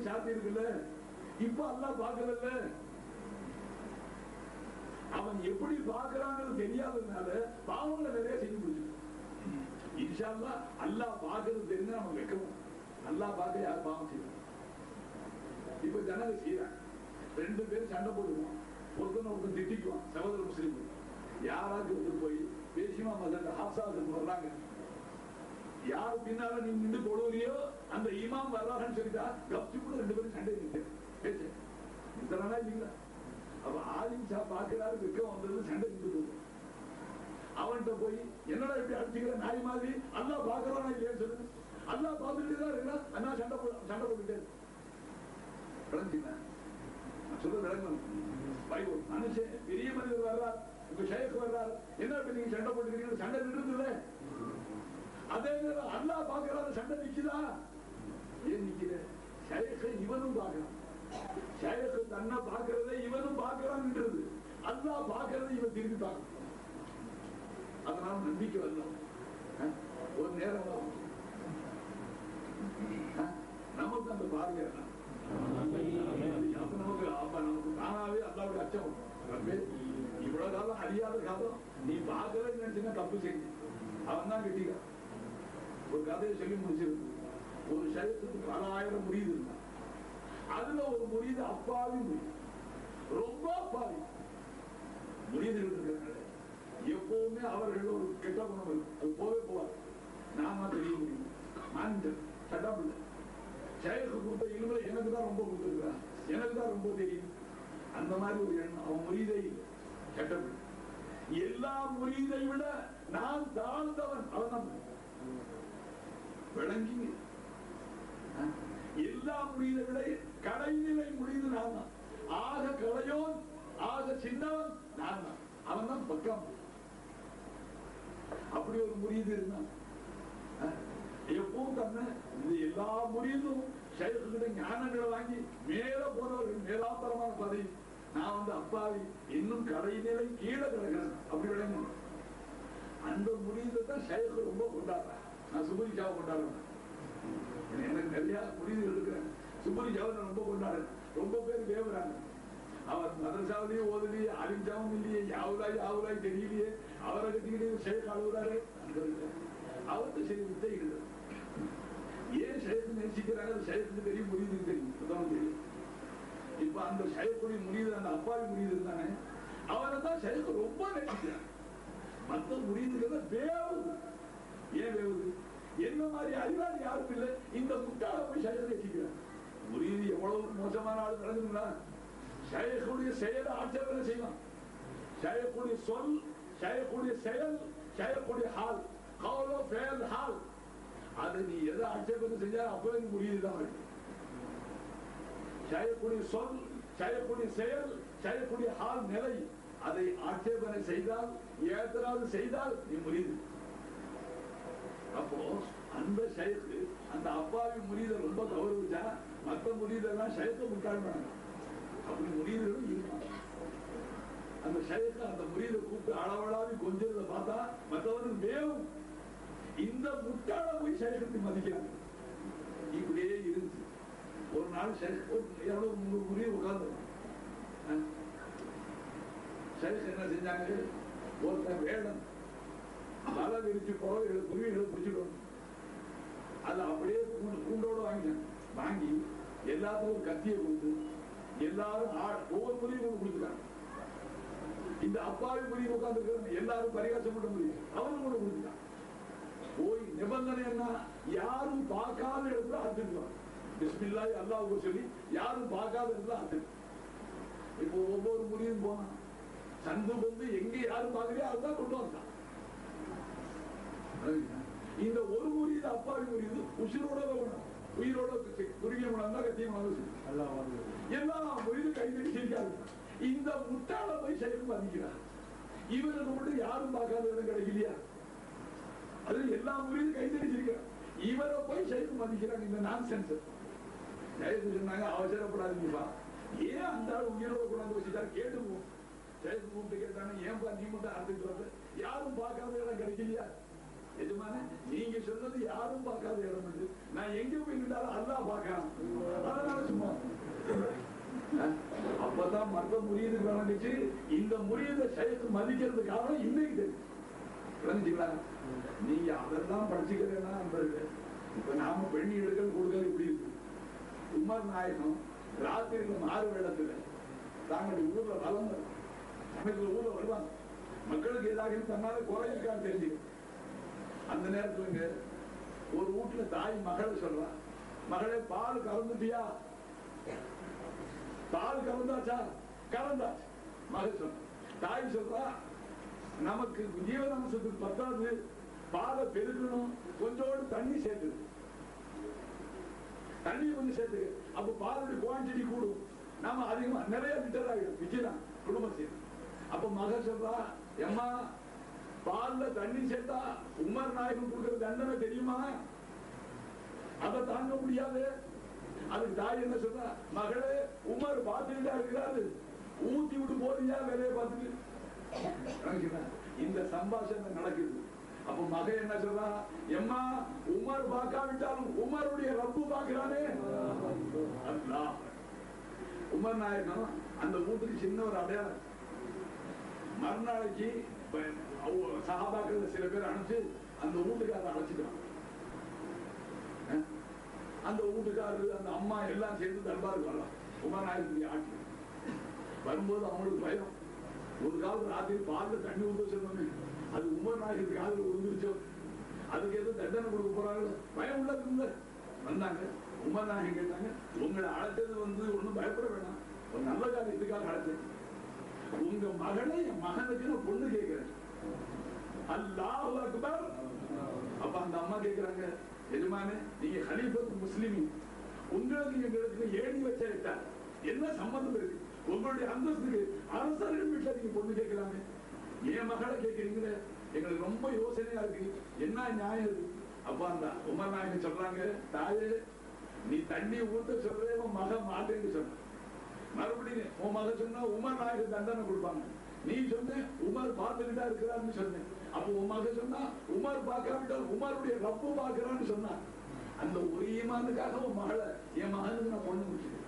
சாத்தி இருக்குல்ல, இப்ப அல்லாஹ் பார்க்கல. அவன் எப்படி பார்க்கிறான்னு தெரியாததுனால பாவங்களை நிறைய செஞ்சு முடிச்சு. இன்ஷா அல்லாஹ் அல்லாஹ் பார்க்கறது தெரிஞ்சா நம்ம வைக்கணும். அல்லாஹ் பார்க்க யார் பாவம் செய்யணும்? இப்ப ஜனங்க செய்யறாங்க, 2 பேரும் சண்டை போடுவான், ஒருத்தன் திட்டிக்குவான், சகோதர முஸ்லீம். யாராச்சும் ஒருத்தர் போய் பேசிமா மதன் ஹாசாவுக்கு வர்றாங்க, யார் பின்னால நீ நின்று போடுவீரியோ அந்த இமாம் வர்றாங்கன்னு சொல்லிட்டா கப்சி கூட 2 பேரும் சண்டை பேச இதனால இல்லைங்களா? அப்ப ஆலிம் சா பாக்குறாரு, வெக்கம் வந்தது, சண்டை நின்று போகும். அவன்கிட்ட போய் என்னடா இப்படி அடிச்சுக்கிற நாய் மாதிரி, அல்லாஹ் பாக்குறானா இல்லையான்னு சொல்லுங்க. அல்லாஹ் பார்த்துட்டு தான் இருக்கா, அண்ணா சண்டை போட்டுட்டே சொல்ல விளங்கணும். மனுஷன் பெரிய மனிதர் வர்றார், உங்க ஷேக் வர்றார், என்ன நீங்க சண்டை போட்டுக்கிறீங்க, சண்டை நின்றுதுல. அதே நேரம் அல்லாஹ் பாக்குறாரு, சண்டை நிக்குதா? ஏன் நிக்கிற? ஷேக்கை இவனும் பார்க்கிறான், ஷேக்கு தன்னை பார்க்கிறதை இவனும் பார்க்கிறான்ன்றது. அல்லாஹ் பார்க்கறதை இவன் திரும்பி பார்க்கணும். அதனால நம்பிக்கை வரலாம். ஒரு நேரம் நமக்கு அந்த பார்வை நமக்கு தானாவே அல்லாவுடைய அச்சம். இவ்வளவு காலம் அறியாத காலம் நீ பார்க்கலன்னு நினைச்சுன்னா தப்பு செஞ்சு அவன் தான் கட்டிக்க. ஒரு கதையை சொல்லி முடிச்சிருக்கு. ஒரு சைவத்துக்கு 10,000 முறியது இருந்தான். அதுல ஒரு முறியது அப்பாவி முறியது, ரொம்ப அப்பாவி முறியது இருக்கிறாங்க. எப்பவுமே அவர்கள் ஒரு கெட்ட குணம் இருக்கும், அது போவே போவார். நாம தெரிய முடியும், மாநிலம் சட்டம் இல்லை. ஷேக்கு கொடுத்த இல்முல எனக்கு தான் ரொம்ப கொடுத்துருக்கிறான், எனக்கு தான் ரொம்ப தெரியும். அந்த மாதிரி ஒரு எண்ணம் அவன் முறியதே இல்லை. கெட்டது எல்லா முறியதை விட நான் தாழ்ந்தவன் அவன் தான் விளங்கி. எல்லா முறியதை விட கடைநிலை முடியுது நான் தான். ஆக களையோன், ஆக சின்னவன் நான் தான், அவன் தான் பக்கம். அப்படி ஒரு முறியது இருந்தான். எப்பவும் தன்னை இந்த எல்லா முறியதும் ஷேக்குகிட்ட ஞானங்களை வாங்கி மேல போனவர்கள் மேலாத்தரமான பதவி. நான் அப்பாவி, இன்னும் கடைநிலை கீழே கிடக்கிறேன் அப்படி விளங்க. அந்த முறியதை தான் ஷேக்கு ரொம்ப கொண்டாடுறேன். நான் சுபரி ஜாவை கொண்டாடுறேன். எனக்கு நிறைய முறியது இருக்கிறேன். சுபரி ஜாவை நான் ரொம்ப கொண்டாடுறேன். ரொம்ப பேர் வேவுறாங்க. அவர் மதரசாவிலேயே ஓதுலையே, அலிஞ்சாவும் இல்லையே, யாவுலாய் தெரியலையே, அவரை கட்டிக்கிட்டே ஷேக் அழுகுறாரு. அவருக்கு சரி வித்தை இல்லை. ஏன் ஷேக்கு நேசிக்கிறாங்க? ஷேக்கு தெரியும், முறியது தெரியும். இப்ப அந்த ஷேக்குடைய முறியது, அந்த அப்பாவி முறியது தானே, அவரை தான் ஷேக்கு ரொம்ப நேசிக்கிறாங்க. மற்ற முறியதுக்கு வேவுது. ஏன் வேவுது? என்ன மாதிரி அறிவாளி யாரும் இல்லை, இந்த முட்டாள போய் ஷேக்கு நேசிக்கிறாங்க. முறியது எவ்வளவு மோசமான ஆள் நடக்குதுங்களா? ஷேக்குடைய செயலை ஆட்சேபனை செய்வான். ஷேக்குடைய சொல், ஷேக்குடைய செயல், ஷேக்குடைய ஹால், கௌலோ ஃபேல் ஹால், அதை நீ எதை ஆட்சேபனை செஞ்சா அப்பவே முடியுதுதான். ஷேக்குடைய சொல், ஷேக்குடைய செயல், ஷேக்குடைய ஹால் நிலை, அதை ஆட்சேபனை செய்தால், ஏதாவது செய்தால் நீ முடியுது. அப்போ அந்த ஷேக்கு அந்த அப்பாவி முறியதை ரொம்ப கௌரவிச்சா, மற்ற முறியதெல்லாம் ஷேக்க முட்டாள் அப்படி முறியதும் இருப்பாங்க. அந்த ஷேக்க அந்த முறியதை கூப்பிட்டு அளவளாவி கொஞ்சத்தை பார்த்தா மற்றவனுக்கு வேவும். இந்த முட்டாள போய் ஷேக்கத்தை மதிக்கிறாங்க. இப்படியே இருந்து ஒரு நாள் எவ்வளவு முறிய உட்கார்ந்து ஷேக் என்ன செஞ்சாங்க? ஒருத்தன் வேடம் மலை விரிச்சு போக குருவிகளை பிடிச்சிடும். அதை அப்படியே கூண்டோடு வாங்கி எல்லாத்துக்கும் ஒரு கத்தியை கொடுத்து எல்லாரும் ஒவ்வொரு முறியும் கொடுத்துட்டாங்க. இந்த அப்பாவி முறியை உட்கார்ந்து எல்லாரும் பரிகாசம் பண்ண முடியும், அவனும் கூட கொடுத்துட்டான். போய் நிபந்தனை என்ன? யாரும் பார்க்காத இடத்துல அர்த்தம் பிஸ்மில்லாஹி அல்லாஹ்வு சொல்லி யாரும் பார்க்காத இடத்துல அர்த்தம். இப்போ ஒவ்வொரு முறியும் போனா சந்து வந்து எங்க யாரும் பார்க்கலையோ அதுதான் கொண்டு வந்தான். இந்த ஒரு முறியது அப்பாவி முறியது உசிரோட உயிரோட குறுகிய முழந்தா கத்திய எல்லாம் முறிது கைதறி செய்யாது. இந்த முட்டாள போய் செயல் மதிக்கிறார். இவருக்கு மட்டும் யாரும் பார்க்காத இடம் கிடைக்கலையா? அது எல்லா முறையும் கைதறிச்சிருக்கிறார். இவரை போய் செயல் மதிக்கிறாங்க. இந்த நான் சென்ஸ் சொன்னாங்க, அவசரப்படாதீங்கப்பா. ஏன் அந்த ஆள் உயிரோட கொண்டாந்து வச்சுட்டாரு கேட்டுவோம். செயல் கூப்பிட்டு கேட்டாங்க, ஏன்பா நீ மட்டும் அறுத்துட்டு வந்து யாரும் பார்க்காத இடம் கிடைக்கலையா? எஜமான நீங்க சொன்னது யாரும் பார்க்காத இடம். நான் எங்க போய் நின்றாலும் அல்லாஹ் பார்க்கலாம், அதனால சும்மா முறியதுக்கு வழங்குச்சு. இந்த முறியதை ஷைக் மதிக்கிறது காரணம் இன்னைக்கு தெரியும். விளங்குச்சுங்களா? நீங்க அதெல்லாம் படிச்சுக்கிறேன்னா இப்ப நாம பெண்ணி எடுக்கல் கொடுக்கல் இப்படி இருக்கு. உமர் நாயகம் ராத்திரியில மாறு வேடத்துல தாங்களுடைய ஊர்ல வளர்ந்து சமயத்துல ஊர்ல வருவாங்க. மக்களுக்கு ஏதாவது தன்னால குறைஞ்சிருக்கான்னு தெரிஞ்சு அந்த நேரத்துலங்க ஒரு வீட்டுல தாய் மகளை சொல்றா, மகளே பால் கறந்துட்டியா? பால் கறந்தாச்சா? கறந்தாச்சு. மகள் சொல்ற. தாய் சொல்றா, நமக்கு ஜீவனாம்சத்துக்கு பத்தாது, பாலை பெருக்கணும், கொஞ்சோடு தண்ணி சேர்த்து, தண்ணி கொஞ்சம் சேர்த்து, அப்ப பாலுடைய குவான்டிட்டி கூடும், நாம அதிகமா நிறைய லிட்டர் ஆகிடும் விஜயம் குடும்பம் செய்யும். அப்ப மகள் சொல்றா, எம்மா பால்ல தண்ணி சேர்த்தா உமர் நாயகம் கொடுக்கிற தண்டனை தெரியுமா? அதை தாங்க முடியாது. அதுக்கு தாய் என்ன சொல்றா, மகளே உமர் பார்த்துக்கிட்டா இருக்கிறாரு, ஊத்தி விட்டு போறியா வேலையை பார்த்துட்டு. இந்த சம்பாஷணை நடக்குது. அப்ப மகன் என்ன சொல்றா, எம்மா உமர் பார்க்காவிட்டாலும் உமருடைய ரப்பு பார்க்கிறானே. உமர் நாயகம் அந்த வீட்டுக்கு சின்ன ஒரு அடையாளம். மறுநாளைக்கு சஹாபாக்கள் சில பேர் அனுப்பிச்சு அந்த வீட்டுக்காரரை அழைச்சிக்கிறான். அந்த வீட்டுக்காரரு அந்த அம்மா எல்லாம் சேர்ந்து தர்பாருக்கு வரலாம். உமர் நாயகத்துடைய ஆட்சி வரும்போது அவங்களுக்கு பயம். ஒரு காலத்து ராத்திரி பால்ல தண்ணி ஊற்ற சொன்னோமே, அது உமர் நாயகத்துக்கு காலில் விழுந்துருச்சோ, அதுக்கு எதுவும் தண்டனை கொடுக்க போறாங்களோ பயம் உள்ளது. வந்தாங்க. உமர் நாயகம் கேட்டாங்க, உங்களை அழைச்சது ஒண்ணும் பயப்பட வேண்டாம், ஒரு நல்ல காரியத்துக்காக அழைச்சது. உங்க மகளை என் மகனுக்கு நான் பொண்ணு கேட்கிறேன். அல்லாஹு அக்பர். அப்ப அந்த அம்மா கேட்கிறாங்க, எஜமானே நீங்க ஹலீஃபத்து முஸ்லிம், உங்களுக்கு எங்களுக்கு ஏணி வச்சா என்ன சம்பந்தம் இருக்கு? உங்களுடைய அந்தஸ்துக்கு அரசர்கள் வீட்டுல நீங்க பொண்ணு கேட்கலாமே, என் மகளை கேட்கிறீங்களே, எங்களுக்கு ரொம்ப யோசனையா இருக்கு, என்ன நியாயம் இருக்கு? அப்ப அந்த உமர் நாயகன் சொல்றாங்க, தாயே நீ தண்ணி ஊத்த சொல்றே உன் மகன் மாட்டேன்னு சொன்ன, மறுபடியும் உன் மகன் சொன்னா உமர் நாயகன் தண்டனை கொடுப்பாங்க. நீ சொன்ன உமர் பார்த்துக்கிட்டா இருக்கிறான்னு சொன்ன, அப்ப உன் மகன் சொன்னா உமர் பார்க்காவிட்டால் உமருடைய ரப்பு பார்க்கிறான்னு சொன்னா, அந்த ஒரு ஈமானுக்காக உன் மகளை என் மகனுக்கு நான் பொண்ணு முடிச்சுட்டேன்.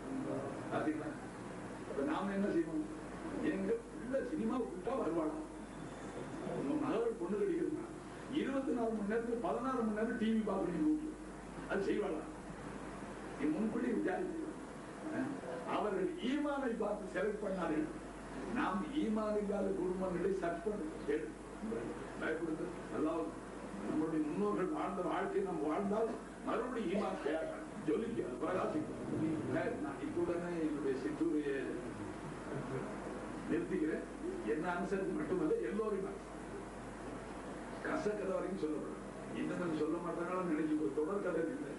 அப்ப நாம என்ன செய்வோம்? எங்க பிள்ளை சினிமா விட்டா வருவாளா? உங்க மகள் பொண்ணு கிடைக்கிறதுனா 24 மணி நேரத்துக்கு 16 மணி நேரம் டிவி பார்க்கணும், அது செய்வாளா? நீ முன்கூட்டி விசாரிச்சு. அவர்கள் ஈமானை பார்த்து செலக்ட் பண்ணார்கள். நாம் ஈமான் இல்லாத குடும்பங்களை சர்ச் பண்ண பயப்படுது. அதாவது நம்முடைய முன்னோர்கள் வாழ்ந்த வாழ்க்கையை நாம் வாழ்ந்தால் மறுபடியும் ஈமான் ஜொலிக்க பிரகாசிக்கும். நான் இத்துடனே என்னுடைய சிற்றூரையை நிறுத்திக்கிறேன். என்ன அனுசரித்து மட்டுமல்ல, எல்லோரும் கசக்கதை வரைக்கும் சொல்லப்படும். இன்னும் சொல்ல மாட்டாங்கன்னு நினைச்சு தொடர் கதை இல்லை,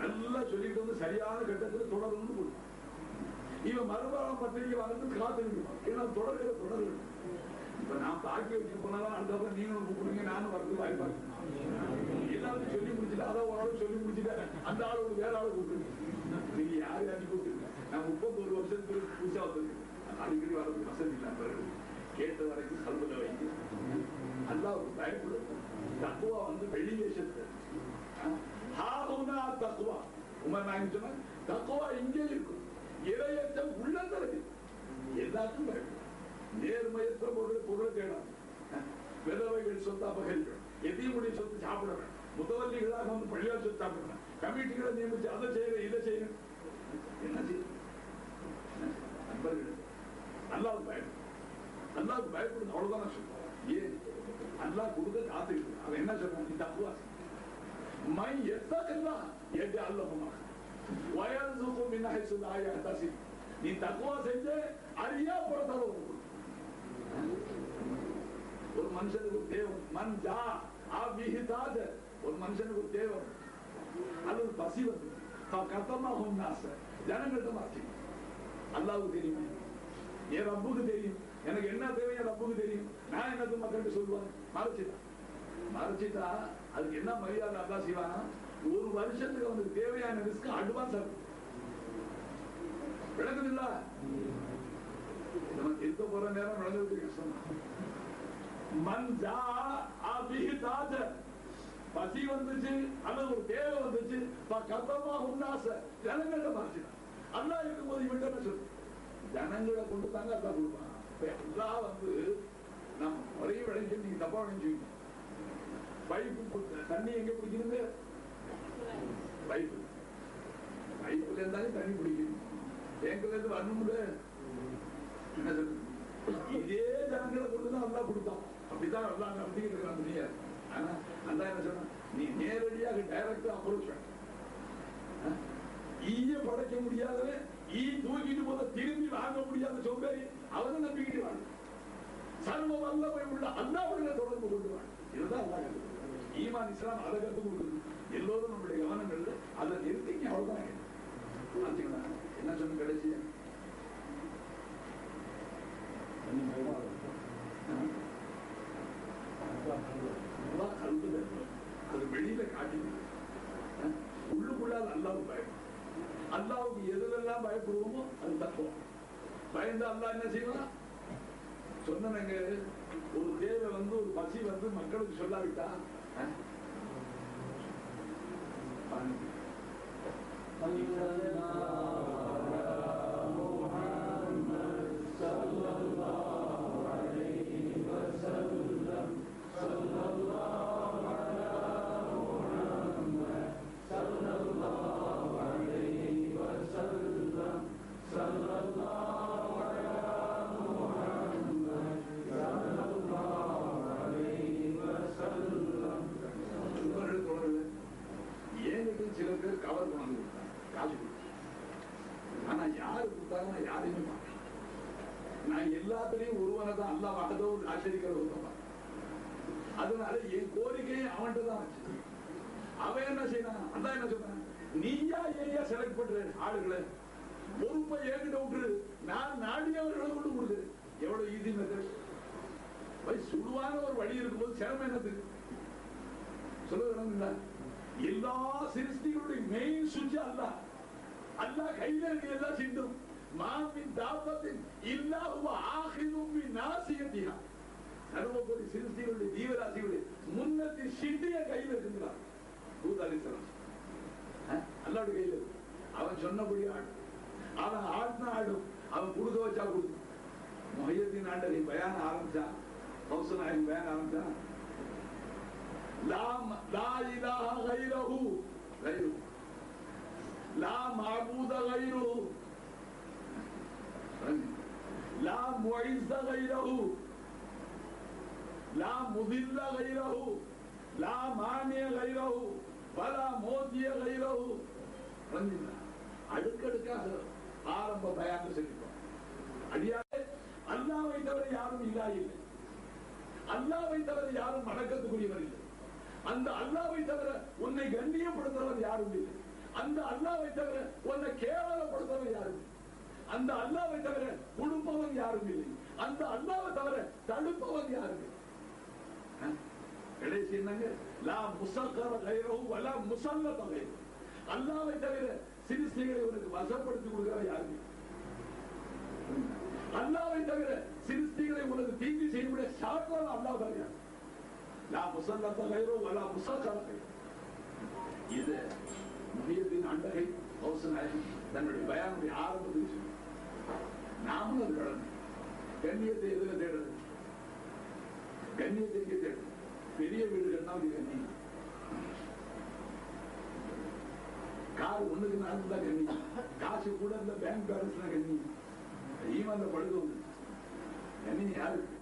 நல்லா சொல்லிட்டு வந்து சரியான கட்டத்தில் தொடர்ந்து கொடுக்கும். இவன் மறுபடியும் பத்திரிகை வாங்க காத்துக்கிட்டு ஏன்னா தொடர்கிற தொடர்கள். இப்ப நான் தாக்கி வச்சுட்டு போனாலும் அடுத்த நீங்களும் கூப்பிடுங்க, நானும் வரது வாய்ப்பாங்க. எல்லாரும் சொல்லி முடிச்சுட்டு அதை ஒரு ஆளு சொல்லி முடிச்சுட்டு அந்த ஆளோட வேற ஆளு கூப்பிடுங்க. நீங்க யாரு யாரையும் கூப்பிடுங்க. நான் 31 வருஷத்துக்கு புதுசா வந்திருக்கேன், அடிக்கடி வரது வசதி இல்லாம கேட்ட வரைக்கும் கல்வில வைக்க அல்லாவுக்கு பயப்படும். தக்குவா வெளி வேஷத்து தக்குவா. உமர் நாயகம் சொன்னா தக்குவா இங்கே இருக்கும், இறையச்சம் உள்ளத்துல எல்லாத்துக்கும் பயப்படும். நேர்மையற்ற பொருளை தேடாது, விதவைகள் சொத்து அபகரிக்கணும், எதிர்முடைய சொத்து சாப்பிட வேணும், முதவல்லிகளாக பள்ளியால் சொத்து சாப்பிடணும், கமிட்டிகளை நியமிச்சு அதை செய்யணும் இதை செய்யணும். என்ன செய்யும்? நண்பர்கள் அல்லாவுக்கு பயப்படும். அல்லாவுக்கு பயப்படும், அவ்வளவுதான் சொல்லுவோம். ஏன் அல்லாஹ் கொடுக்க காத்துக்கிட்டு அவன் என்ன சொல்றான்? நீ தக்குவா மை எத்தக்கெல்லாம் எட்டு அல்லமா வயசுக்கு முன்னாடி சொல்லாய தசி, நீ தக்குவா செஞ்சு அறியா புறத்தால ஒரு மனுஷனுக்கு தேவை. மண் ஜா ஆபிஹிதாஜ, ஒரு மனுஷனுக்கு தேவை அல்லது பசி வந்து கத்தமாகும் ஆசை ஜனங்கள்ட்ட மாற்றி. அல்லாவுக்கு தெரியுமே, என் ரப்புக்கு தெரியும், எனக்கு என்ன தேவை என் ரப்புக்கு தெரியும். நான் என்னது மக்கள்கிட்ட சொல்லுவாங்க, மறைச்சிட்டா அதுக்கு என்ன மரியாதை அல்லா செய்வானா? ஒரு வருஷத்துக்கு அவனுக்கு தேவையான ரிஸ்க் அட்வான்ஸ் ஆகும். விளக்குதுங்களா? நம்ம இருக்க போற நேரம் விளங்குறது கஷ்டம். மஞ்சா அபிஹிதாஜ, பசி வந்துச்சு அல்லது ஒரு தேவை வந்துச்சு, கத்தமா உன்னாச ஜனங்கள்ட்ட மறைச்சிட்டான். அல்லா இருக்கும்போது இவன் என்ன சொல்லு? ஜனங்களை கொண்டு தாங்க அல்லா கொடுப்பான். எல்லாம் வந்து நம்ம ஒரே விளைஞ்சு நீங்க தப்பா விளைஞ்சுவீங்க. பைப்பு தண்ணி எங்க பிடிக்கணுங்க? பைப்பு பைப்புல இருந்தாலும் தண்ணி பிடிக்கணும். டேங்க்ல இருந்து வரணும்ல. என்ன சொல்றது? இதே ஜனங்களை கொண்டுதான் அல்லா கொடுத்தான். அப்படிதான் எல்லாம் நம்பிக்கிட்டு இருக்கான் துணியா. ஆனா அல்லா என்ன சொன்னா, நீ நேரடியாக டைரக்டா அப்ரோச் பண்ண. ஈய படைக்க முடியாதவன் ஈ தூக்கிட்டு போத திரும்பி வாங்க முடியாத சோம்பேறி அவனை நம்பிக்கிட்டு வாங்க. சர்வ வல்லமை உள்ள அல்லாஹ்வுடைய தொடர்பு கொண்டு வாங்க. இதுதான் அல்லாஹ் கற்றுக் கொடுக்கிறான். ஈமான் இஸ்லாம் அதை கற்றுக் கொடுக்குது. எல்லோரும் நம்முடைய கவனங்கள்ல அதை நிறுத்திங்க. அவ்வளவுதான். என்ன சொன்ன கடைசியா? அது வெளியில காட்டி உள்ளுக்குள்ளால் அல்லாஹ்வுக்கு பயம். அல்லாஹ்வுக்கு எதுவெல்லாம் பயப்படுவோமோ அது தத்துவம். பயந்து அல்லாஹ் என்ன செய்வான்? சொன்னங்க ஒரு தேவை வந்து ஒரு பசி வந்து மக்களுக்கு சொல்லாவிட்டா சில பேர் கவர் கொண்டு கொடுத்தாங்க, காசு கொடுத்தாங்க. ஆனா யாரு கொடுத்தாங்கன்னா யாரையுமே பார்க்க. நான் எல்லாத்திலையும் ஒருவனை தான் அல்லா வாதோ ஆச்சரிக்கிற ஒருத்தன். அதனால என் கோரிக்கையை அவன்கிட்ட தான் வச்சு அவன் என்ன செய்யறான்? அதான் என்ன சொல்றான், நீயா ஏயா செலக்ட் பண்ற ஆளுகளை பொறுப்பை ஏகிட்ட விட்டுரு, நான் நாடியவர்களை கொண்டு கொடுக்குறேன். எவ்வளவு ஈஸி மெத்தட். சுடுவான ஒரு வழி இருக்கும்போது சிரமம் என்னத்துக்கு சொல்லுங்க. எல்லா சிருஷ்டிகளுடைய மெயின் சுவிட்ச் அல்லாஹ். அல்லாஹ் கையில இருக்கு எல்லா சிந்தும். மாமின் தாபத்தின் இல்லாஹு ஆகிரும் பி நாசியத்திஹா. சர்வபோதி சிருஷ்டிகளுடைய ஜீவராசிகளுடைய முன்னத்தின் சிட்டிய கையில இருக்குங்களா? தூத் அலைஹிஸ்ஸலாம் அல்லாஹ்வுடைய கையில இருக்கு. அவன் சொன்னபடி ஆடும். அவன் ஆடினா ஆடும். அவன் கொடுக்க வச்சா கொடுக்கும். முஹையத்தீன் ஆண்டவன் பயான் ஆரம்பிச்சா, கௌசனாயின் பயான் ஆரம்பிச்சா, لا إله غيره لا معبود غيره لا معز غيره لا مذل غيره لا مانع غيره ولا موتي غيره. அடுக்கடுக்காக ஆரம்ப பயான் சொல்லிட்டோம். அடியாரே, அல்லாஹ்வை தவிர யாரும் இல்லாஹ் இல்லை. அல்லாஹ்வை தவிர யாரும் வணக்கத்துக்குரியவர் இல்லை. அந்த அல்லாஹ்வை தவிர உன்னை கண்ணியப்படுத்துறவர் யாரும் இல்லை. அந்த அல்லாஹ்வை தவிர உன்னை கேவலப்படுத்துறவர் யாரும் இல்லை. அந்த அல்லாஹ்வை தவிர கொடுப்பவன் யாரும் இல்லை. அந்த அல்லாஹ்வை தவிர தடுப்பவன் யாரும் இல்லை. கடைசி என்னங்க? லா முஸக்கர கைரஹு வலா முஸல்லத கைரஹு. அல்லாஹ்வை தவிர சிறுஸ்திகளை உனக்கு வசப்படுத்தி கொடுக்கிறவர் யாரும் இல்லை. அல்லாஹ்வை தவிர சிறுஸ்திகளை உனக்கு தீங்கு செய்யக்கூடிய சாட்சியாளர் அல்லாஹ் தான். லா முஸல்லத கைரஹு வலா முஸக்கர கைரஹு. இது முஹையத்தீன் அண்டகை கௌசனாயின் தன்னுடைய பயானுடைய ஆரம்பத்தில் சொல்லி நாமும் அது கடமை. கண்ணியத்தை எதுல தேடுறது? கண்ணியத்தை எங்கே தேடுறது? பெரிய வீடு கண்ணா கண்ணியம். கார் ஒண்ணுக்கு நாலு தான் கண்ணியம். காசு கூட இந்த பேங்க் பேலன்ஸ் தான் கண்ணியம். ஈமான்ல படுக்க கண்ணியம் யாருக்கு?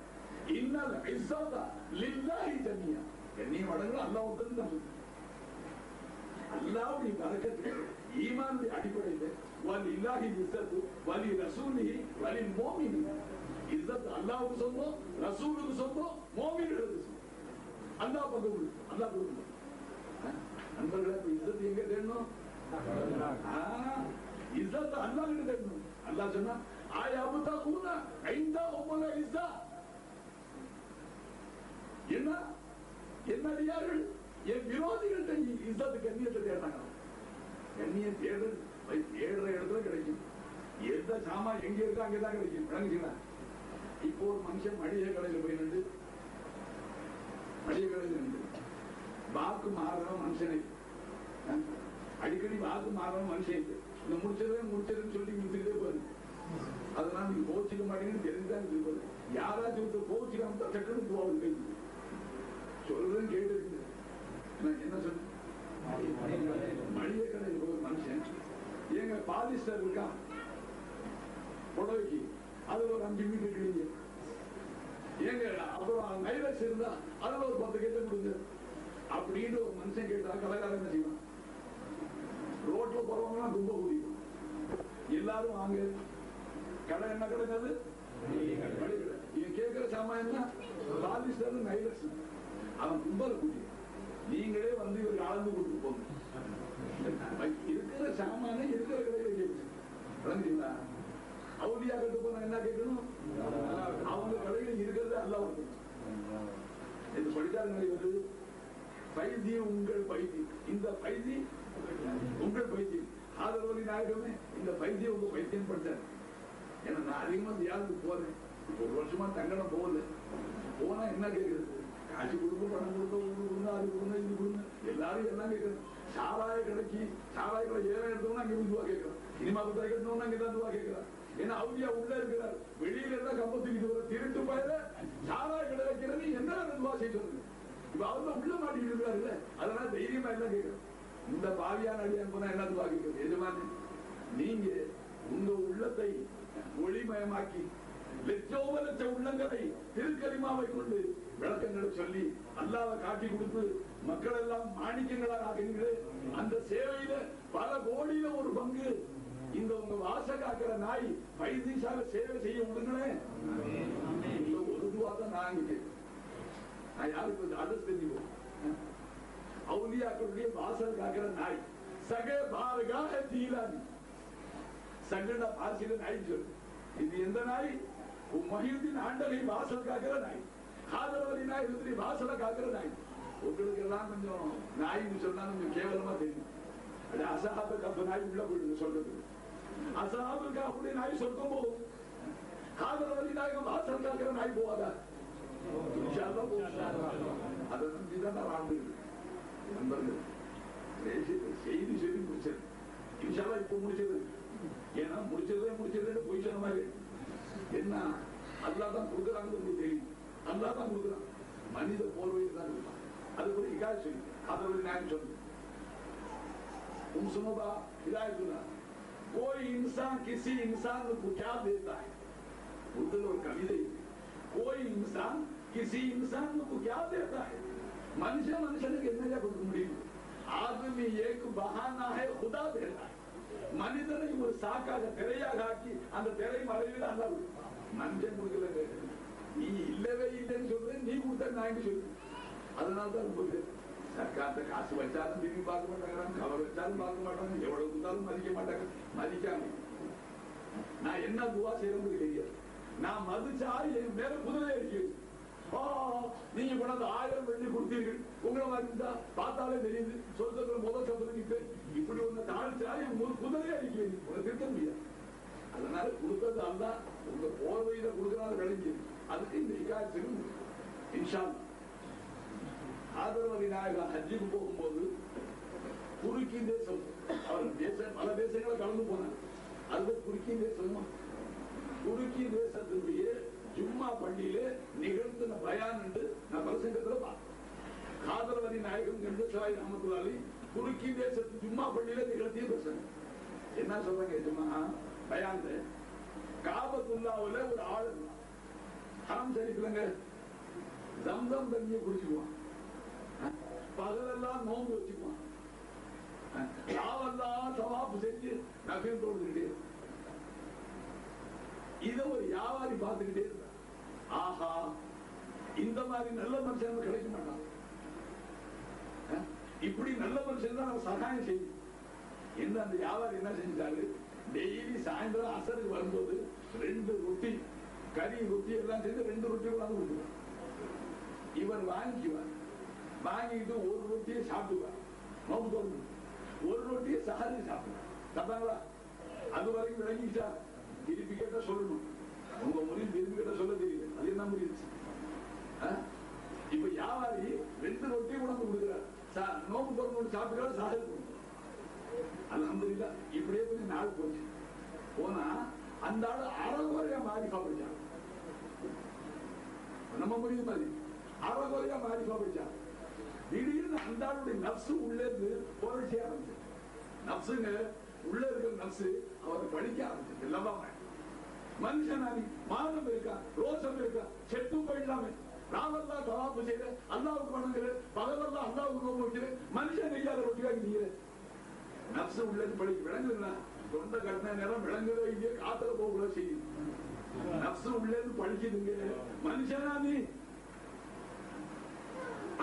இன்னல் இஸ்ஸாதா லில்லாஹி ஜமியா. கண்ணியம் அடங்கல அல்லாஹ் ஒருத்தன் தான். அல்லாஹ்வுடைய பரக்கத்து ஈமானுடைய அடிப்படையில் வலில்லாஹி இஸ்ஸத்து வலி ரசூலிஹி வலில் முஃமினீன். இஸ்ஸத் அல்லாஹ்வுக்கு சொந்தம், ரசூலுக்கு சொந்தம், முஃமின்களுக்கு சொந்தம். அல்லாஹ் பக்கம் அல்லாஹ் கொடுக்கணும். நண்பர்களே, இஸ்ஸத் எங்க தேடணும்? இஸ்ஸத் அல்லாஹ் கிட்ட தேடணும். அல்லாஹ் சொன்னா ஆயபுதகுன ஐந்தஹுமுல் இஸ்ஸா. என்ன என்னடியார்கள் என் விரோதிகள்கிட்ட இஸ்ஸத்து கண்ணியத்தை தேடுறாங்க. கண்ணியம் தேடுற இடத்துல கிடைக்கும். எந்த சாமா எங்க இருக்கோ அங்கதான் கிடைக்கும். விளங்குச்சுங்களா? இப்போ ஒரு மனுஷன் மளிகை கடையில் போய் நின்று மளிகை கடையில் நின்று வாக்கு மாறுறவன் மனுஷனை அடிக்கடி வாக்கு மாறுறவன் மனுஷன் இந்த முடிச்சதுன்னு சொல்லி முடிச்சுட்டே போகுது. அதனால கோச்சிக்க மாட்டேங்குன்னு தெரிஞ்சுதான் சொல்றது. யாராச்சும் ஒருத்தர் கோச்சிக்காம டக்குன்னு போவாங்க. சொல்றேன்னு கேட்டு இருக்கு. என்ன சொல்ற மளிகை கடையில் ஒரு மனுஷன் எங்க பாலிஸ்டர் இருக்கா புடவைக்கு அதுல ஒரு 5 மீட்டர் கிழிங்க ஏங்க, அப்புறம் நைலக்ஸ் இருந்தா அதுல ஒரு 10 கேட்ட கொடுங்க அப்படின்னு ஒரு மனுஷன் கேட்டா கடைக்காரன் என்ன செய்வான்? ரோட்ல போறவங்க ரொம்ப குடிக்கும். எல்லாரும் வாங்க கடை என்ன கடைக்காது இவன் கேட்கிற சாமான் என்ன? பாலிஸ்டர் நைலக்ஸ். அவன் கும்பல குடி. நீங்களே வந்து இவருக்கு அளந்து கொடுத்து போங்க. இருக்கிற சாமான இருக்கிற கடையில கேட்குறீங்களா? அவுலியா கட்டு போனா என்ன கேட்கணும்? அவங்க கடையில இருக்கிறது அல்ல. இது படித்தாருங்க. பைத்தியம் உங்கள் பைத்தியம், இந்த பைத்தியம் உங்கள் பைத்தியம். ஆதரவலி நாயகமே இந்த பைத்தியம் உங்க பைத்தியம் படித்தார். ஏன்னா நான் அதிகமா தியானத்துக்கு போறேன். 1 வருஷமா தங்கடம் போகல. போனா என்ன கேட்கறது? காசு கொடுக்க, பணம் கொடுக்க, கொடுங்க, அது கொடுங்க, இது கொடுங்க, எல்லாரும் எல்லாம் கேட்கணும். சாராய கடைக்கு சாராய கடை ஏழை எடுத்தோம்னா அங்கே ரூபா கேட்கலாம். சினிமா கடை கட்டணும்னா அங்கதான் ரூபா கேட்கலாம். ஏன்னா அவுலியா உள்ள இருக்கிறார். வெளியில இருந்தா கம்பத்துக்கு ஒரு திருட்டு பயிர சாராய கடை வைக்கிறது என்ன ரூபா செய்யறது? இப்ப அவங்க உள்ள மாட்டிட்டு இருக்கிறாருல்ல, அதனால தைரியமா என்ன கேட்கணும்? இந்த பாவியான அடியான் போனா என்ன ரூபா கேட்கறது? எஜமானி, நீங்க உங்க உள்ளத்தை ஒளிமயமாக்கி லட்சோப லட்ச உள்ளங்களை திருக்கலிமாவை கொண்டு விளக்கங்களை சொல்லி அல்லாஹ்வை காட்டி கொடுத்து மக்கள் எல்லாம் மாணிக்கங்களாக ஆக்குகிறீர்களே, அந்த சேவையில பல கோடியில ஒரு பங்கு இந்த உங்க வாச காக்கிற நாய் வைத்தியசால சேவை செய்ய விடுங்களேன். ஒரு துவா தான் நான் யாருக்கு அதை தெரிஞ்சுக்கோ. அவுலியாக்களுடைய வாசல் காக்கிற நாய் சக பாரகாக தீலானி. சகட பார்சில நாய் சொல்லு. இது எந்த நாய்? மஹியுதீன் ஆண்டகை வாசல் காக்கிற நாய். ஆதரவலி நாய் வாசல காக்கிற நாய். உங்களுக்கு எல்லாம் கொஞ்சம் நாய்னு சொன்னா கொஞ்சம் கேவலமா தெரியும். அது அசஹாபுக்கு அப்ப நாய் உள்ள போயிடுது சொல்றது. அசஹாபுக்கு அப்படி நாய் சொர்க்கம் போகும். ஆதரவலி நாயகம் வாசல் காக்கிற நாய் போவாதா? அதை நம்பிதான் நான் வாழ்ந்துருக்கு. நண்பர்கள் செய்தி சொல்லி முடிச்சது. இன்ஷால்லா இப்ப முடிச்சது. ஏன்னா முடிச்சதே போய் சொன்ன மாதிரி என்ன அல்லாஹ் தான் கொடுக்குறாங்க தெரியும். அல்லாஹ் தான் கொடுக்குறான். மனித போர்வையில் தான் இருப்பான். அது ஒரு ஹிகாயத் சொல்லி ஆதரவலி நாயகம் சொல்லு. तुम सुनो बा हिदायत सुना, कोई इंसान किसी इंसान को क्या देता है? उर्दू और कविता, कोई इंसान किसी इंसान को क्या देता है? मनुष्य ने कहने கொடுக்க முடியும். ஆதமி एक बहाना है, खुदा देता है. மனிதனை ஒரு சாக்காக திரையாக ஆக்கி அந்த திரை மறைவில் அல்ல மனுஷன் கொடுக்கல. நீ இல்லவே இல்லைன்னு சொல்றேன், நீ கொடுத்த நான் சொல்லு. அதனால்தான் ரொம்ப சர்க்கார்ட்ட காசு வச்சாலும் திரும்பி பார்க்க மாட்டாங்க, கவர் வச்சாலும் பார்க்க மாட்டாங்க, எவ்வளவு கொடுத்தாலும் மதிக்க மாட்டாங்க. மதிக்காம நான் என்ன துவா செய்யறது தெரியாது. நான் மதிச்சா என் மேல குதிரை இருக்கு. நீங்க கொண்டாந்து 1000 வெள்ளி கொடுத்தீர்கள், உங்களை மாதிரி இருந்தா பார்த்தாலே தெரியுது. சொர்க்கத்துல முதல் சம்பளம் இப்படி ஒண்ணு தாழ்ச்சா என் குதிரையா இருக்கு, உங்களை திருத்த முடியாது. அதனால கொடுத்தது அல்ல, உங்க போர்வையில கொடுக்கறாத விளைஞ்சு. அதுக்கு இந்த ஹிகாயத்துக்கு இன்ஷா அல்லாஹ். ஆதரவலி நாயகம் ஹஜ்ஜுக்கு போகும்போது துருக்கி தேசம், அவர் பல தேசங்களை கலந்து போனார். அது துருக்கி தேசம். துருக்கி தேசத்தினுடைய ஜும்மா பள்ளியில நிகழ்த்தின பயான் என்று நான் பிரசங்கத்துல பார்த்தேன். ஆதரவலி நாயகம் கண்டு சவாய் ரஹ்மத்துல்லாஹி துருக்கி தேசத்து ஜும்மா பள்ளியில நிகழ்த்திய பிரசங்கம். என்ன சொல்றாங்க ஜும்மா பயான்ல? காபத்துல்லாவுல ஒரு ஆள் ஹரம் ஷரீஃப்லங்க ஜம்சம் தண்ணியை குடிச்சுக்குவான். பகலெல்லாம் நோம்பு வச்சுக்குவான். யாவெல்லாம் தவாப் செஞ்சு நகல் தோடுகிட்டே. இத ஒரு வியாபாரி பார்த்துக்கிட்டே இருந்தா, ஆஹா இந்த மாதிரி நல்ல மனுஷன் கிடைக்க மாட்டான். இப்படி நல்ல மனுஷன் தான் நம்ம சகாயம் செய்யும். என்ன அந்த வியாபாரி என்ன செஞ்சாரு? டெய்லி சாயந்தரம் அசருக்கு வரும்போது 2 ரொட்டி, கறி ரொட்டி எல்லாம் சேர்ந்து 2 ரொட்டி கொண்டாந்து கொடுத்துருவார். இவர் வாங்கிக்குவார். வாங்கிட்டு ஒரு ரொட்டியை சாப்பிடுவார். நோம்பு தோன்று 1 ரொட்டியை சாரி சாப்பிடுவார். தப்பாங்களா? அது வரைக்கும் விளங்கிட்டா திருப்பி கேட்டா சொல்லணும். உங்க முறையில் திருப்பி கேட்டா சொல்ல தெரியல. அது என்ன முடியுது? இப்ப வியாபாரி 2 ரொட்டி கொண்டாந்து கொடுக்குறாரு. நோம்பு தோன்று சாப்பிடுறாரு, சாரி கொடுக்குறாரு. அல்ஹம்துலில்லாஹ். இப்படியே கொஞ்சம் நாள் போச்சு. போனா அந்த ஆளு அறகுறையா மாறிஃபா படிச்சான். நம்ம முடியுது மாதிரி அறகுறையா மாறிஃபா படிச்சான். திடீர்னு அந்த ஆளுடைய நப்சு உள்ள இருந்து புரட்சி ஆரம்பிச்சு. நப்சுங்க உள்ள இருக்கிற நப்சு அவரை படிக்க ஆரம்பிச்சு. எல்லாமே மனுஷனானி மானம் இருக்கா, ரோஷம் இருக்கா, செத்து போயிடலாமே, ராவெல்லாம் தவாப்பு செய்யற, அல்லாவுக்கு வணங்குற, பகவெல்லாம் அல்லாவுக்கு நோம்பு வைக்கிற, மனுஷன் நெய்யாத ரொட்டியாக நீங்கிற நப்சு உள்ள இருந்து படி விளங்குதுன்னா தொண்டை கட்டின நேரம் விளங்குதோ இல்லையோ காத்துல போக செய்யுது. நப்சு உள்ள இருந்து படிக்குதுங்க. மனுஷனா நீ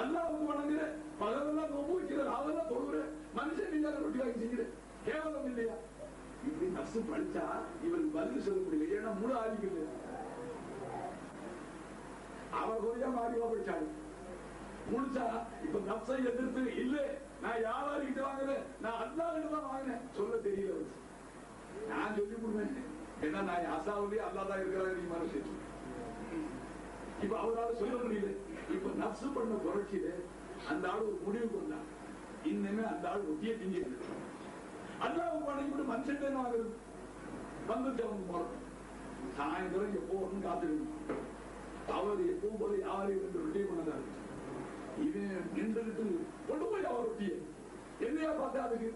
அல்லாவுக்கு வணங்குற, பகவெல்லாம் நோம்பு வைக்கிற, ராவெல்லாம் தொழுகிற, மனுஷன் நெய்யாத ரொட்டியாக செய்கிற, கேவலம் இல்லையா? இப்படி நப்சு படிச்சா இவருக்கு பதில் சொல்ல முடியல. ஏன்னா முழு ஆதிக்கல. அவர் கொஞ்ச மாறிவா படிச்சாரு. முடிச்சா இப்ப நப்சை எதிர்த்து இல்ல நான் யாராரிக்கிட்ட வாங்குறேன், நான் அல்லாஹ்கிட்ட தான் வாங்கினேன் சொல்ல தெரியல. நான் சொல்லி கொடுவேன். ஏன்னா நான் அசாவுலயே அல்லாதான் இருக்கிறாரு நீ மனசு. இப்ப அவரால் சொல்ல முடியல. இப்ப நப்சு பண்ண புரட்சியில அந்த ஆள் ஒரு முடிவுக்கு வந்தான். இன்னுமே அந்த ஆள் ரொட்டியை திங்கிட்டு அல்லாவுக்கு வணங்கிட்டு மனுஷன் ஆகுது வந்துட்டு அவங்க போறோம். சாயந்தரம் எப்போ ஒன்றும் காத்துக்கணும். அவர் எப்பவும் போல யாரையும் ரெண்டு ரொட்டியை பண்ணதாரு. இவன் நின்றுட்டு கொண்டு போய் அவர் ரொட்டியை என்னையா பார்த்தா அதுக்கு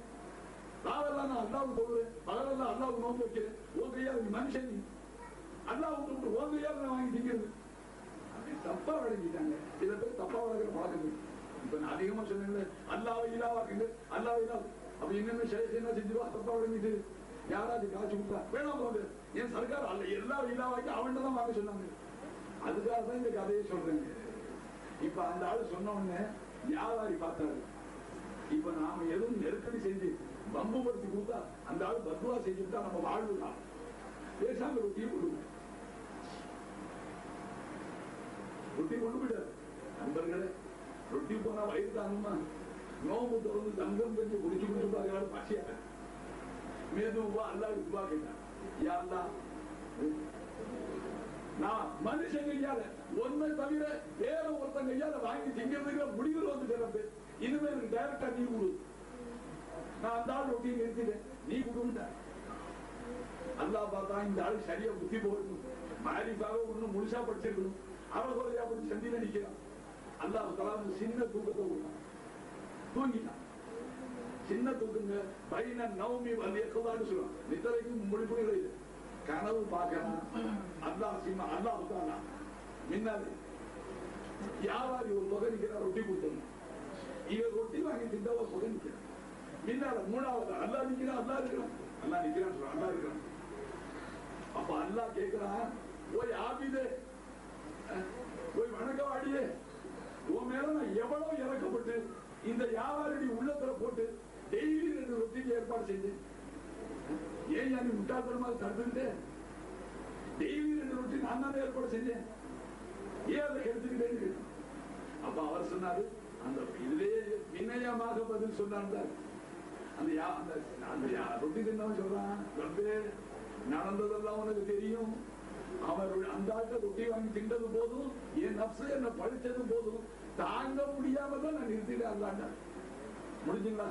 ராவெல்லாம் நான் அல்லாவுக்கு போடுவேன், பகலெல்லாம் அல்லாவுக்கு நோம்பு வைக்கிறேன், உன் கையால் நீ மனுஷன், நீ அல்லாவுக்கு விட்டு உன் கையால் நான் வாங்கி திங்கிறது. அப்படின்னு தப்பா விளங்கிட்டாங்க. சில பேர் தப்பா வளர்க்கிற பழக்கம். இப்ப நான் அதிகமா சொன்னேன் அல்லாவை இலாவாக்குங்க, அல்லாவை இல்லா அப்ப என்னென்ன என்ன செஞ்சிருவா தப்பா விளங்கிட்டு யாராச்சும் காய்ச்சி கொடுத்தா வேணாம் போது என் சர்க்கார் அல்ல எல்லா இலாவாக்கி அவன்கிட்ட தான் வாங்க சொன்னாங்க. அதுக்காக தான் இந்த கதையை சொல்றேங்க. இப்ப அந்த ஆளு சொன்ன உடனே வியாபாரி பார்த்தாரு. இப்ப நாம எதுவும் நெருக்கடி செஞ்சு பம்புபடுத்தி கொடுத்தா அந்த ஆளு பத்துவா செஞ்சுட்டா நம்ம வாழ்வுதான். பேசாம ரொட்டியை கொடுங்க. ரொட்டி கொண்டு போயிட்டாரு. நண்பர்களே, ரொட்டி போனா வயிறு தாங்குமா? நோம்பு தொடர்ந்து தங்கம் பெஞ்சு குடிச்சு குடிச்சு பசியா மேதுவா அல்லாஹ்வுக்கு துஆ கேட்டான். யா அல்லாஹ், நான் மனுஷன் கையால ஒன்னை தவிர வேற ஒருத்தன் கையால வாங்கி திங்கிறதுக்கு முடிவுல வந்து இனிமே எனக்கு டைரக்டா நீ கொடு. நான் அந்த ஆள் ரொட்டியை நிறுத்திட்டேன், நீ கொடுங்க. அல்லாஹ் பார்த்தா இந்த ஆள் சரியா புத்தி போகணும், மாரிஃபாவை ஒண்ணு முழுசா படிச்சிருக்கணும், அவர்களுடைய அப்படி சந்தியில நிக்கிறான். அல்லாஹ் தஆலா சின்ன தூக்கத்தை கொடுத்தான், தூங்கிட்டான். சின்ன தூக்குங்க பைன நௌமி வந்து எக்கதான்னு சொல்லுவான். நித்தரைக்கும் முடிப்புகள் இல்லை. கனவு பார்க்கலாம். அல்லாஹ் சிம்மா அல்லாஹ் தானா முன்னாடி வியாபாரி ஒரு தொகை நிற்கிறார், ரொட்டி கொடுத்தோம். இவர் ரொட்டி வாங்கி தின்ற ஒரு தொகை நிற்கிறார். முன்னால மூணாவது அல்லாஹ் நிற்கிறான், அல்லாஹ் இருக்கிறான், அல்லாஹ் நிற்கிறான் சொல்றான், அல்லாஹ் இருக்கிறான். அப்ப அல்லாஹ் கேட்கிறான், போய் ஆபிதே, போய் வணக்கவாடியே, உன் மேல நான் எவ்வளவு இறக்கப்பட்டு இந்த வியாபாரி உள்ளத்துல போட்டு டெய்லி 2 ரொட்டிக்கு ஏற்பாடு செஞ்சு ஏன் நீ முட்டாள்தனமாக தடுத்துக்கிட்டு டெய்லி 2 ரொட்டி நான் தான் ஏற்பாடு செஞ்சேன், ஏன் அதை எடுத்துக்கிட்டேன்னு கேட்டேன். அப்ப அவர் சொன்னாரு, அந்த இதுலயே வினயமாக பதில் சொன்னார். அந்த ரொட்டி தின்னவன் சொல்றான், நடந்ததெல்லாம் உனக்கு தெரியும், அவர் அந்த ஆட்ட ரொட்டி வாங்கி தின்றது போதும், என் நப்சு என்ன படிச்சது போதும், தாங்க முடியாம தான் நான் நிறுத்திட்டேன். அல்லாண்ட முடிஞ்சுங்களா?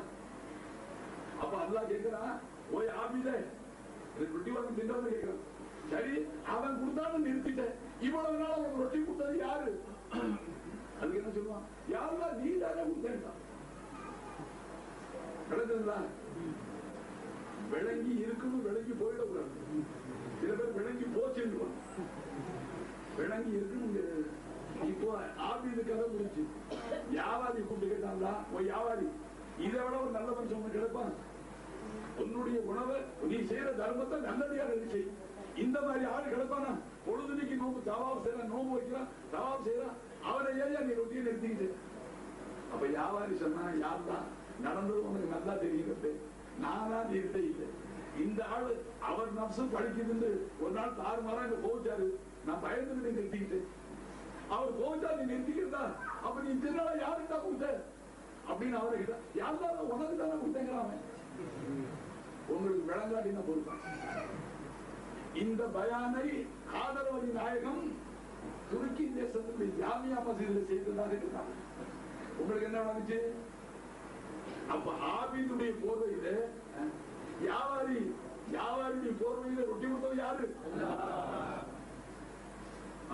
அப்ப அல்லாஹ் கேட்கிறான், ஓய் ஆபிதே, ரொட்டி வாங்கி தின்றது கேட்கிறான். சரி, அவன் கொடுத்தாலும் நிறுத்திட்டேன், இவ்வளவு நாள் அவன் ரொட்டி கொடுத்தது யாரு? அதுக்கு என்ன சொல்லுவான், யாருலாம் நீ தானே கொடுத்தேன். விளங்குங்களா? விளங்கி இருக்கணும், விளங்கி போயிடக்கூடாது. சில பேர் விளங்கி போச்சுன்னு விளங்கி இருக்கணும். இப்போ ஆபீது கதை முடிச்சு வியாபாரி கூப்பிட்டு கேட்டாங்களா, ஓ வியாபாரி, இதை விட ஒரு நல்ல மனுஷன் ஒண்ணு கிடைப்பான், உன்னுடைய உணவை நீ செய்யற தர்மத்தை நல்லடியாக இருந்துச்சு, இந்த மாதிரி ஆளு கிடைப்பானா? பொழுதுனைக்கு நோம்பு தவாப் செய்யறான், நோம்பு வைக்கிறான், தவாப் செய்யறான், அவரை ஏன் நீ ரொட்டியை நிறுத்திக்கிட்டு? அப்ப வியாபாரி சொன்னா, யாருதான் நடந்தது உனக்கு நல்லா தெரியுது, நானா நிறுத்த இல்லை. இந்த ஆளு அவர் நப்சு படிக்குதுன்னு ஒரு நாள் தாறுமாறா இங்க கோவிச்சாரு, நான் பயந்துட்டு நிறுத்திக்கிட்டு, அவர் கோவிச்சா நீ நிறுத்திக்கிறதா, அப்ப நீ திருநாள யாருக்கா கொடுத்த அப்படின்னு அவரை கிட்ட, யாருதான் உனக்கு தானே கொடுத்தேங்கிறான். உங்களுக்கு விளங்காட்டின பொறுப்பான். இந்த பயானை ஆதரவழி நாயகம் துருக்கி தேசத்துடைய ஜாமியா மசீதில் செய்ததாக இருக்கிறாங்க. உங்களுக்கு என்ன நடந்துச்சு? அப்ப ஆபீதுடைய போர்வையில வியாபாரி வியாபாரியுடைய போர்வையில ரொட்டி கொடுத்தது யாரு?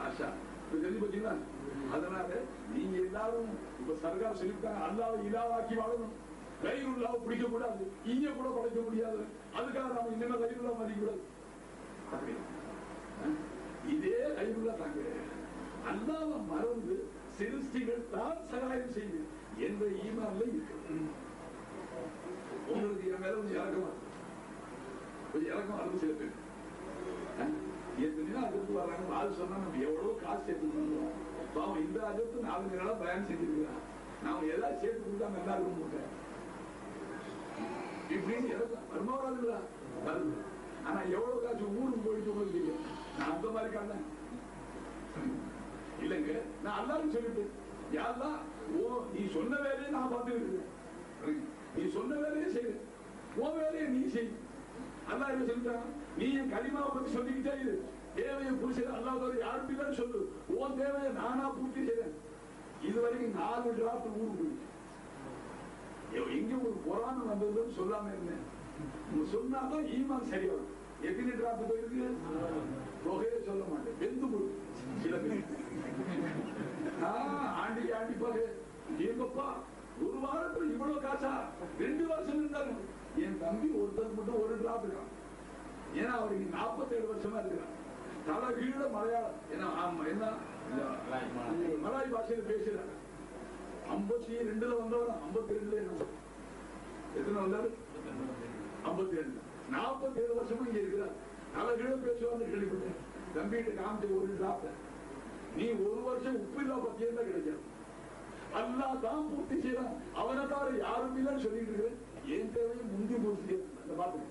ஆஷா தெரிஞ்சு போச்சீங்களா? அதனால நீங்க எல்லாரும் இப்ப சர்க்கார் சொல்லிவிட்டாங்க, அல்லாவை இலாவாக்கி வாழணும், கைருல்லாவை பிடிக்க கூடாது, ஈய கூட படைக்க முடியாது, அதுக்காக நாம இன்னும் கைருல்லா மதிக்க கூடாது. இதே கைருல்லா தாங்க அல்லாவை மறந்து சிருஷ்டிகள் தான் சகாயம் செய்து என்ற ஈமான்ல இருக்கு. உங்களுக்கு என் மேல கொஞ்சம் இறக்கமா கொஞ்சம் இறக்கம் வருது சில பேர். எத்தனையோ அதிர்த்து வர்றாங்க, அது சொன்னா நம்ம எவ்வளவு காசு சேர்த்து கொடுக்குறோம். பாவம் இந்த அதிர்த்து 4 நாளா பயன் செஞ்சிருக்கிறான், நாம ஏதாவது சேர்த்து கொடுத்தா நல்லா இருக்கும் போட்டேன் இப்படின்னு இறக்கம் வருமா வராதுங்களா? வருது. ஆனா எவ்வளவு காசு ஊருக்கு போயிட்டு உங்களுக்கு தெரியும். நான் அந்த மாதிரி காரணம் இல்லைங்க. நான் எல்லாரும் சொல்லிட்டு யாரெல்லாம் நீ சொன்ன வேலையை நான் பார்த்துக்கிட்டு, நீ சொன்ன வேலையை செய்ய, உன் வேலையை நீ செய். அல்லா என்ன சொல்லிட்டான், நீ என் கலிமாவை பத்தி சொல்லிக்கிட்டே இரு, தேவையை புரிச்சு அல்லாதவரை யாருக்கும் இல்லைன்னு சொல்லு, உன் தேவையை நானா பூர்த்தி செய்றேன். இது வரைக்கும் 4 டிராப்ட் ஊருக்கு போயிடுச்சு. எங்க ஒரு பொறாமை வந்ததுன்னு சொல்லாம இருந்தேன். சொன்னாதான் ஈமான் சரி வரும். எத்தனை டிராப்ட் போயிருக்கு தொகையை சொல்ல மாட்டேன், வெந்து போய் சில பேர் ஆண்டி ஆண்டி பாரு எங்கப்பா ஒரு வாரத்தில் இவ்வளவு காசா, 2 வருஷம் இருந்தாலும். என் தம்பி ஒருத்தர் மட்டும் ஒரு டிராப் இருக்கான். ஏன்னா அவருக்கு 47 வருஷமா இருக்கிறான். தலை கீழ மலையாளம் என்ன மலாய் பாஷையில பேசுறாங்க. 52ல வந்தவரும் 52ல என்ன எத்தனை வந்தாரு? 52. 47 வருஷமா இங்க இருக்கிறார். தலை கீழ பேசுவான்னு கேள்விப்பட்டேன். தம்பிகிட்ட காமிச்ச ஒரு டிராப், நீ ஒரு வருஷம் உப்பு இல்லா பத்தியம் தான் கிடைக்காது. அல்லா தான் பூர்த்தி செய்யறான், அவனை தவிர யாரும் இல்லைன்னு சொல்லிட்டு இருக்கிறேன். என் தேவையை முந்தி பூர்த்தி செய்ய பாத்துங்க.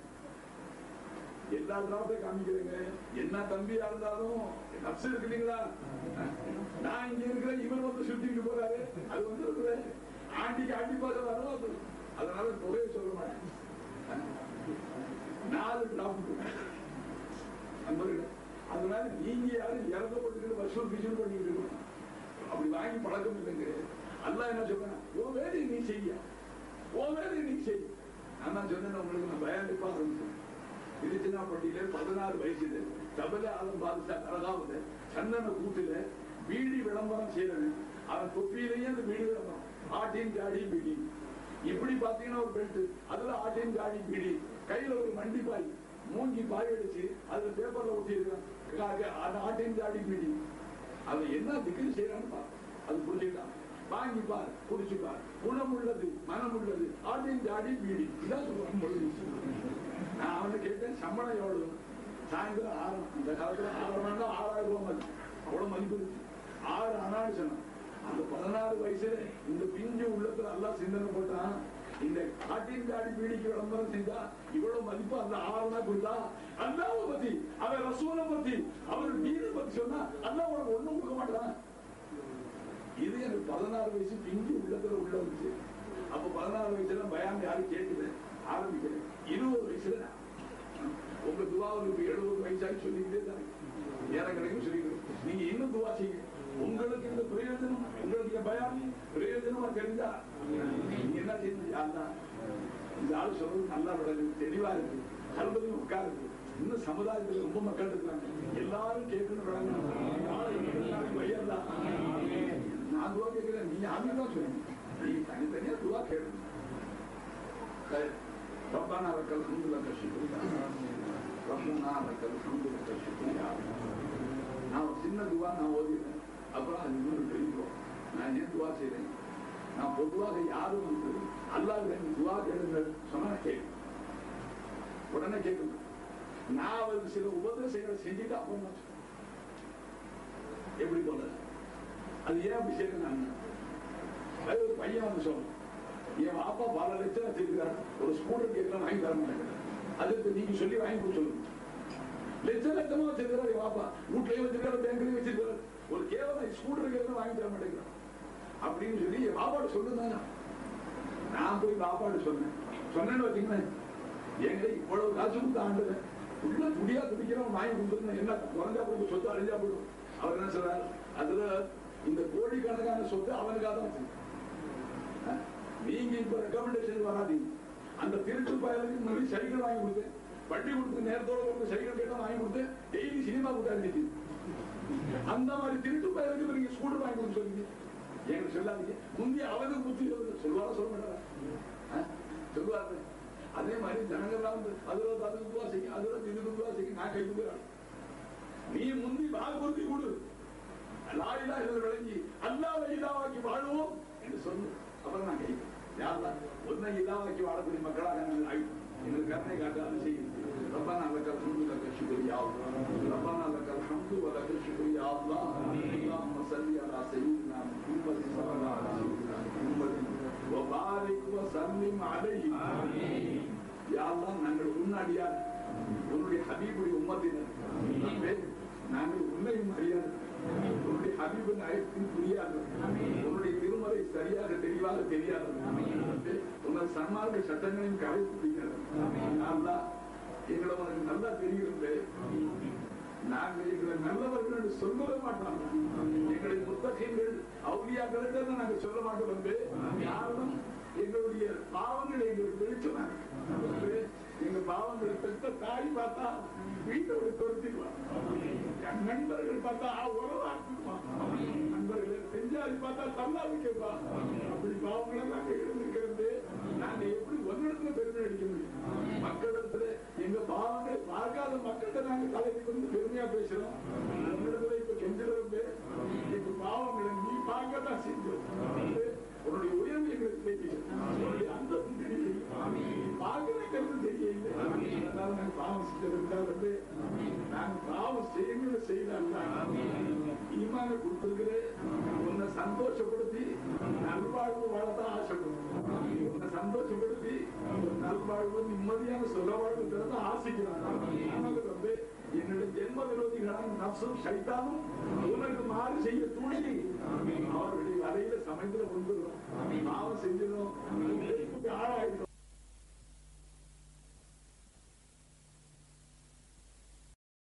எல்லா டிராப்டையும் காமிக்கிறேங்க. என்ன தம்பியா இருந்தாலும் நப்சு இருக்கு இல்லைங்களா? நான் இங்க இருக்கிறேன், இவர் வந்து சுத்திட்டு போறாரு, அது வந்து இருக்கிறேன் ஆண்டிக்கு ஆண்டி பார்க்க வரும். அதனால தொகையை சொல்ல மாட்டேன். 4 டிராப்ட் அதனால நீங்க யாரும் இறக்கப்பட்டு வசூல் பிசூல் பண்ணிட்டு இருக்கணும். அப்படி வாங்கி பழக்கம் இல்லைங்க. அல்லா என்ன சொல்றேன், உன் வேலையை நீ செய்ய, உன் வேலையை நீ செய்ய. நான் சொன்னேன் உங்களுக்கு, நான் பயாண்டிப்பா ஆரம்பிச்சேன். திருச்சினாப்பட்டியில 16 வயசுல தபல ஆலம் பாதுஷா அழகாவது சந்தன கூட்டுல பீடி விளம்பரம் செய்யறது. அவன் தொப்பியிலேயே அந்த பீடி விளம்பரம், ஆட்டின் ஜாடி பீடி. இப்படி பாத்தீங்கன்னா ஒரு பெல்ட், அதுல ஆட்டின் ஜாடி பீடி, கையில ஒரு மண்டி பாய், மூஞ்சி பாய் அடிச்சு அதுல பேப்பர்ல ஒட்டி இருக்கான், ஆட்டின் ஜாடி பீடி. அவன் என்ன திக்கில் செய்யறான்னு அது புரிஞ்சுக்கிட்டான். வாங்கி பார், குடிச்சு பார், குணம் உள்ளது மனம் உள்ளது, ஆட்டின் ஜாடி பீடி. இதான் சொல்லுவான். நான் அவனை கேட்டேன், சம்பளம் எவ்வளவு? சாயந்தரம் 6. இந்த காலத்துல 6 மணி 6000 ரூபாய் அவ்வளவு மதிப்பு இருக்கு. 6 அனான்னு சொன்னான். அந்த 16 வயசுல இந்த பிஞ்சு உள்ளத்துல எல்லாம் சிந்தனை போட்டான். இந்த ஆட்டின் ஜாடி பீடிக்கு விளம்பரம் செஞ்சா இவ்வளவு மதிப்பு அந்த 6 கொடுத்தா, அல்லாவை பத்தி அவன் ரசூலை பத்தி அவர் வீரை பத்தி சொன்னா அல்லா உனக்கு ஒண்ணும் கொடுக்க மாட்டான். இது எனக்கு 16 வயசு பிஞ்சு உள்ளத்துல உள்ள வந்துச்சு. அப்ப 16 வயசுல பயான் யாரும் கேட்கல, ஆரம்பிக்கிறேன். 20 வயசுல உங்க துவாவுக்கு 70 வயசாகி சொல்லிக்கிட்டே தானே நேரம் கிடைக்கும் சொல்லிக்கிறோம். நீங்க இன்னும் துவா செய்யுங்க. உங்களுக்கு இந்த பிரயோஜனம், உங்களுக்கு பயம் பிரயோஜனமா தெரிஞ்சா நீங்க என்ன செய்யணும்? இந்த ஆள் சொல்றது நல்லா விடது, தெளிவா இருக்கு, கல்வதையும் உட்காருது. இன்னும் சமுதாயத்துல ரொம்ப மக்கள் இருக்கிறாங்க, எல்லாரும் கேட்கணும் விளங்கணும். பையன்தான் நான் துவா கேட்கிறேன், நீங்க ஆமிதான் சொல்லுங்க. நீங்க தனித்தனியா துவா கேட்கணும். ربنا لك الحمد لك الشكر ربنا لك الحمد لك الشكر. நான் ஒரு சின்ன துவா நான் ஓதினேன். அப்புறம் அது இன்னொரு பெரிய நான் ஏன் துவா செய்றேன்? நான் பொதுவாக யாரும் வந்து அல்லாஹ் துவா கேளுங்க சொன்னா கேட்கும், உடனே கேட்கணும். நான் அவருக்கு சில உபதேசங்களை செஞ்சுட்டு அப்புறம் எப்படி போல அது ஏன் அப்படி செய்யணும்? ஒரு பையன் வந்து சொல்லணும், என் பாப்பா பல லட்சம் வச்சிருக்காரு, ஒரு ஸ்கூட்டர் கேட்கலாம் வாங்கி தர மாட்டேங்கிறார். அதுக்கு நீங்க சொல்லி வாங்கி கொடுத்து சொல்லுங்க. லட்சமா வச்சிருக்காரு என் பாப்பா, வீட்லயும் வச்சிருக்காரு, பேங்க்லயும் வச்சிருக்காரு, ஒரு கேவலம் ஸ்கூட்டர் கேட்கலாம் வாங்கி தர மாட்டேங்கிறார் அப்படின்னு சொல்லி என் பாப்பாடு சொல்லுங்க. நான் போய் பாப்பாடு சொன்னேன்னு வச்சுக்கேன், எங்க இவ்வளவு காசு கொடுத்த ஆண்டு உள்ள துடியா துடிக்கிறவன் வாங்கி கொடுத்துருந்தேன், என்ன குறைஞ்சா போடும், சொத்து அழிஞ்சா போடும். அவர் என்ன சொல்றாரு, அதுல இந்த கோடிக்கணக்கான சொத்து அவனுக்காக தான் வச்சிருக்கேன். நீங்க இப்ப ரெக்கமெண்டேஷன் வராதீங்க. அந்த திருட்டு பயலுக்கு முன்னாடி சைக்கிள் வாங்கி கொடுத்தேன், பள்ளிக்கூடத்துக்கு நேரத்தோட வந்து சைக்கிள் கேட்டா வாங்கி கொடுத்து டெய்லி சினிமா கூட்டாடி அந்த மாதிரி திருட்டு பயிருக்கு நீங்க ஸ்கூட்டர் வாங்கி கொடுத்து சொல்லுங்க. எனக்கு சொல்லாதீங்க. முந்தைய அவனுக்கு புத்தி சொல்லுவாரா சொல்ல மாட்டாரா? சொல்லுவாரு. அதே மாதிரி ஜனங்கள்லாம் வந்து அதுல அதுக்கு செய்யும், அதுல இதுக்கு செய்யும். நான் கை கொடுக்குறேன். நீ முந்தி வாக்குறுதி கொடு, லாயிலா இதில் விளங்கி அல்லாஹ்வை இலாவாக்கி வாழுவோம் என்று சொல்லு. அப்புறம் நான் கை யாரெல்லாம் ஒன்னை இலாவாக்கி வாழக்கூடிய மக்களாக நாங்கள் ஆகிட்டோம். எங்களுக்கு கருணை காட்டாது செய்யும். ربنا لك الحمد لك الشكر يا الله. ربنا لك الحمد ولك الشكر يا الله. اللهم صل على سيدنا محمد صلى الله عليه وسلم وبارك وسلم عليه. يا الله நாங்கள் உன்னடியார், உன்னுடைய ஹபீபுடைய உம்மத்தினர். நாங்கள் உன்னையும் அறியாது, உன்னுடைய ஹபீபின் அழைப்பின் புரியாது, உன்னுடைய திருமலை சரியாக தெளிவாக தெரியாது, உங்கள் சன்மார்க்க சட்டங்களையும் கடைபிடிக்கிறது. எங்களை உனக்கு நல்லா தெரிகிறது. நாங்கள் எங்களை நல்லவர்கள் என்று சொல்லவே மாட்டோம். எங்களை முத்தகங்கள் அவுலியாக்கள் நாங்கள் சொல்ல மாட்டோம். காரணம் எங்களுடைய பாவங்கள் எங்களுக்கு வெளிச்சம். எங்க பாவங்களை பெற்ற தாய் பார்த்தா வீட்டோட துரத்திடுவான், நண்பர்கள் பார்த்தா உறவாக்குவான், நண்பர்களை செஞ்சாரி பார்த்தா தள்ளாவி கேட்பான். அப்படி பாவங்களை நாங்க இருந்திருக்கிறது. நாங்க எப்படி ஒன்னிடத்துல பெருமை அடிக்க முடியும்? மக்களிடத்துல எங்க பாவங்களை பார்க்காத மக்கள்கிட்ட நாங்க தலைக்கு வந்து பெருமையா பேசுறோம். ஒன்னிடத்துல இப்ப கெஞ்சுறது இப்ப பாவங்களை நீ பார்க்கத்தான் செஞ்சோம். உன்னுடைய உயர்வு எங்களுக்கு தெரியல, உன்னுடைய அந்தஸ்து தெரியல, பார்க்கறது தெரியல. அதனால நாங்க பாவம் செஞ்சிருந்தால் நாங்க பாவம் செய்யணும் செய்யலாம். ஈமான கொடுத்திருக்கிறேன். உன்னை சந்தோஷப்படுத்தி நல்வாழ்வு வாழத்தான் ஆசைப்படுறோம். உன்னை சந்தோஷப்படுத்தி நல்வாழ்வு நிம்மதியான சொல்ல வாழ்வு தரதான் ஆசைக்கிறான். என்னுடைய ஜென்ம விரோதிகளான நப்சும் சைத்தானும் உனக்கு மாறு செய்ய தூண்டி அவர்களுடைய வலையில சமைத்துல கொண்டுறோம். பாவம் செஞ்சிடும், ஆளாயிடும்.